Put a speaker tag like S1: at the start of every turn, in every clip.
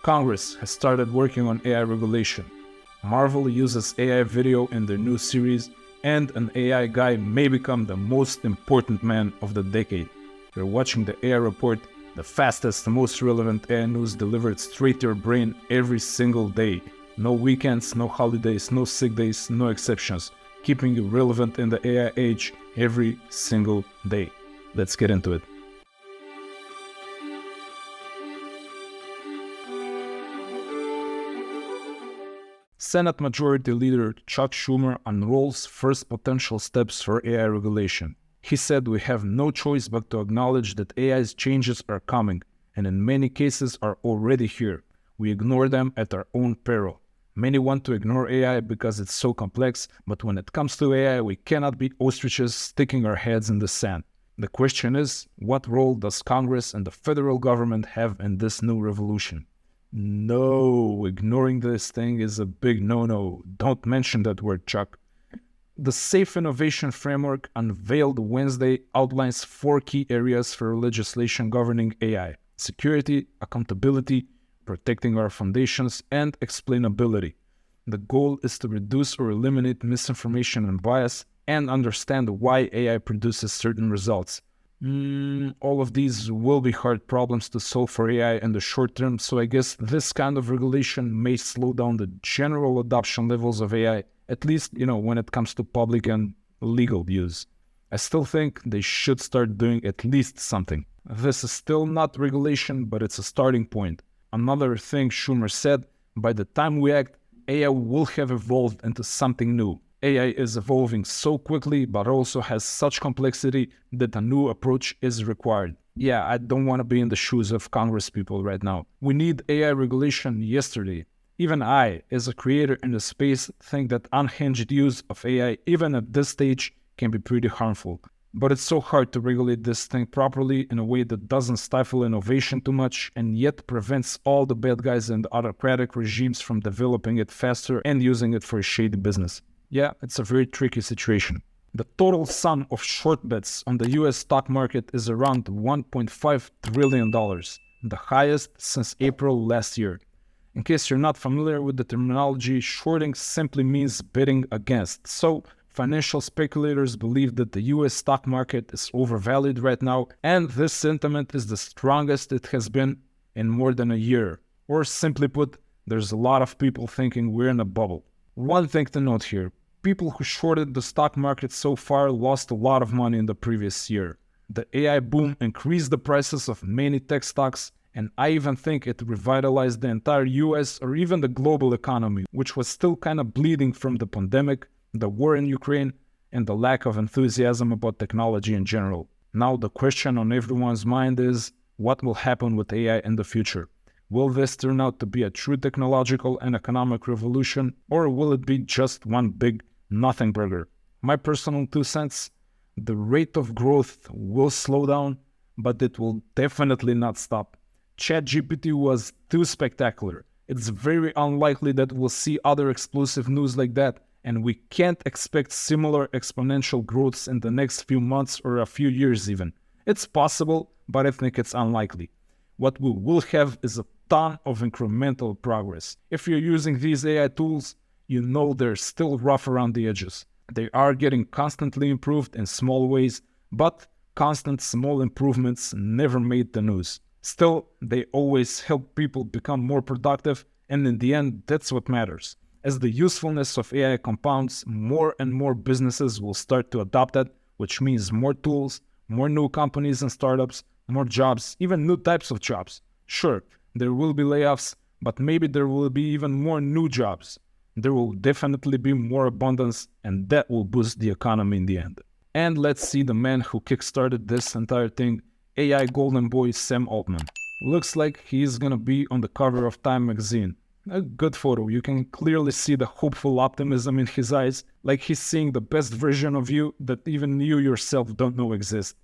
S1: Congress has started working on AI regulation. Marvel uses AI video in their new series, and an AI guy may become the most important man of the decade. You're watching the AI Report, the fastest, most relevant AI news delivered straight to your brain every single day. No weekends, no holidays, no sick days, no exceptions. Keeping you relevant in the AI age every single day. Let's get into it. Senate Majority Leader Chuck Schumer unrolls first potential steps for AI regulation. He said we have no choice but to acknowledge that AI's changes are coming, and in many cases are already here. We ignore them at our own peril. Many want to ignore AI because it's so complex, but when it comes to AI, we cannot be ostriches sticking our heads in the sand. The question is, what role does Congress and the federal government have in this new revolution? No, ignoring this thing is a big no-no. Don't mention that word, Chuck. The Safe Innovation Framework, unveiled Wednesday, outlines 4 key areas for legislation governing AI: security, accountability, protecting our foundations, and explainability. The goal is to reduce or eliminate misinformation and bias and understand why AI produces certain results. All of these will be hard problems to solve for AI in the short term, so I guess this kind of regulation may slow down the general adoption levels of AI, at least, when it comes to public and legal use. I still think they should start doing at least something. This is still not regulation, but it's a starting point. Another thing Schumer said, by the time we act, AI will have evolved into something new. AI is evolving so quickly, but also has such complexity that a new approach is required. Yeah, I don't want to be in the shoes of Congress people right now. We need AI regulation yesterday. Even I, as a creator in the space, think that unhinged use of AI, even at this stage, can be pretty harmful. But it's so hard to regulate this thing properly in a way that doesn't stifle innovation too much and yet prevents all the bad guys and autocratic regimes from developing it faster and using it for a shady business. Yeah, it's a very tricky situation. The total sum of short bets on the US stock market is around $1.5 trillion, the highest since April last year. In case you're not familiar with the terminology, shorting simply means betting against. So, financial speculators believe that the US stock market is overvalued right now, and this sentiment is the strongest it has been in more than a year. Or simply put, there's a lot of people thinking we're in a bubble. One thing to note here. People who shorted the stock market so far lost a lot of money in the previous year. The AI boom increased the prices of many tech stocks, and I even think it revitalized the entire US or even the global economy, which was still kind of bleeding from the pandemic, the war in Ukraine, and the lack of enthusiasm about technology in general. Now the question on everyone's mind is, what will happen with AI in the future? Will this turn out to be a true technological and economic revolution, or will it be just one big nothing burger? My personal 2 cents, the rate of growth will slow down, but it will definitely not stop. ChatGPT was too spectacular. It's very unlikely that we'll see other explosive news like that, and we can't expect similar exponential growths in the next few months or a few years even. It's possible, but I think it's unlikely. What we will have is a ton of incremental progress. If you're using these AI tools, you know they're still rough around the edges. They are getting constantly improved in small ways, but constant small improvements never made the news. Still, they always help people become more productive, and in the end, that's what matters. As the usefulness of AI compounds, more and more businesses will start to adopt it, which means more tools, more new companies and startups, more jobs, even new types of jobs. Sure, there will be layoffs, but maybe there will be even more new jobs. There will definitely be more abundance, and that will boost the economy in the end. And let's see the man who kickstarted this entire thing, AI golden boy Sam Altman. Looks like he's gonna be on the cover of Time magazine. A good photo. You can clearly see the hopeful optimism in his eyes, like he's seeing the best version of you that even you yourself don't know exists.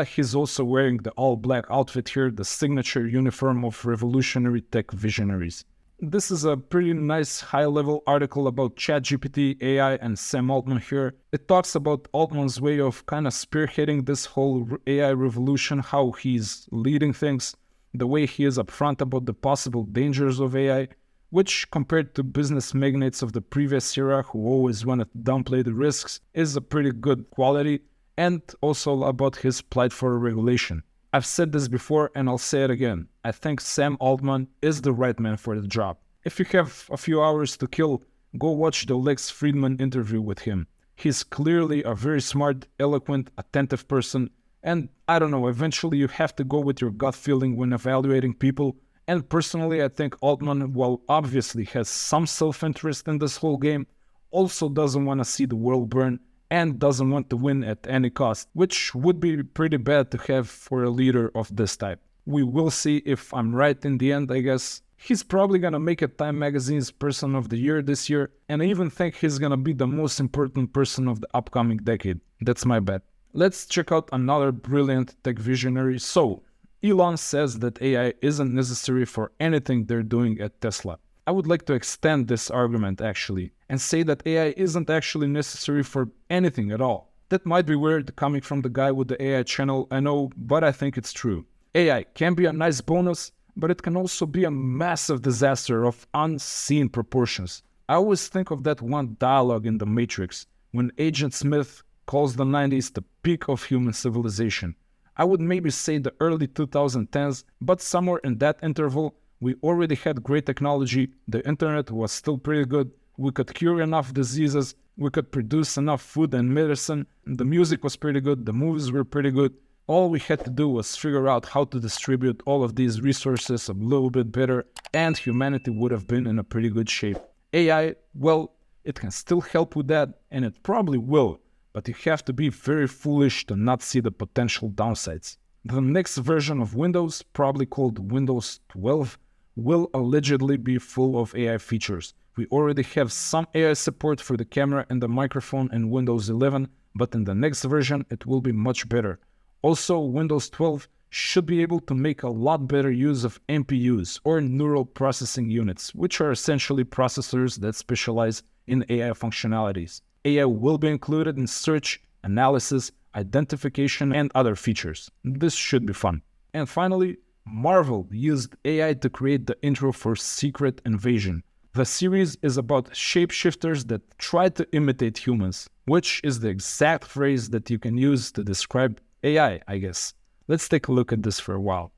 S1: He's also wearing the all-black outfit here, the signature uniform of revolutionary tech visionaries. This is a pretty nice high-level article about ChatGPT, AI, and Sam Altman here. It talks about Altman's way of kind of spearheading this whole AI revolution, how he's leading things. the way he is upfront about the possible dangers of AI, which compared to business magnates of the previous era who always wanted to downplay the risks, is a pretty good quality, and also about his plight for regulation. I've said this before and I'll say it again. I think Sam Altman is the right man for the job. If you have a few hours to kill, go watch the Lex Friedman interview with him. He's clearly a very smart, eloquent, attentive person, and I don't know, eventually you have to go with your gut feeling when evaluating people. And personally, I think Altman, while obviously has some self-interest in this whole game, also doesn't want to see the world burn and doesn't want to win at any cost, which would be pretty bad to have for a leader of this type. We will see if I'm right in the end, I guess. He's probably gonna make it Time Magazine's Person of the Year this year, and I even think he's gonna be the most important person of the upcoming decade. That's my bet. Let's check out another brilliant tech visionary. So, Elon says that AI isn't necessary for anything they're doing at Tesla. I would like to extend this argument actually, and say that AI isn't actually necessary for anything at all. That might be weird coming from the guy with the AI channel, I know, but I think it's true. AI can be a nice bonus, but it can also be a massive disaster of unseen proportions. I always think of that one dialogue in The Matrix, when Agent Smith calls the 90s the peak of human civilization. I would maybe say the early 2010s, but somewhere in that interval, we already had great technology, the internet was still pretty good, we could cure enough diseases, we could produce enough food and medicine, the music was pretty good, the movies were pretty good. All we had to do was figure out how to distribute all of these resources a little bit better, and humanity would have been in a pretty good shape. AI, well, it can still help with that, and it probably will, but you have to be very foolish to not see the potential downsides. The next version of Windows, probably called Windows 12, will allegedly be full of AI features. We already have some AI support for the camera and the microphone in Windows 11, but in the next version it will be much better. Also, Windows 12 should be able to make a lot better use of NPUs, or neural processing units, which are essentially processors that specialize in AI functionalities. AI will be included in search, analysis, identification, and other features. This should be fun. And finally, Marvel used AI to create the intro for Secret Invasion. The series is about shapeshifters that try to imitate humans, which is the exact phrase that you can use to describe AI, I guess. Let's take a look at this for a while.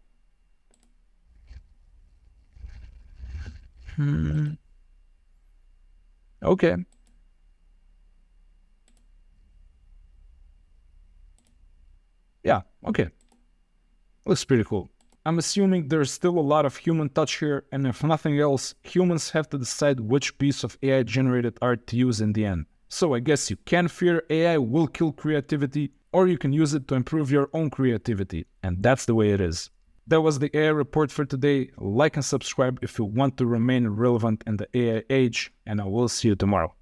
S1: Okay. Yeah, okay. Looks pretty cool. I'm assuming there's still a lot of human touch here, and if nothing else, humans have to decide which piece of AI-generated art to use in the end. So I guess you can fear AI will kill creativity, or you can use it to improve your own creativity, and that's the way it is. That was the AI report for today. Like and subscribe if you want to remain relevant in the AI age, and I will see you tomorrow.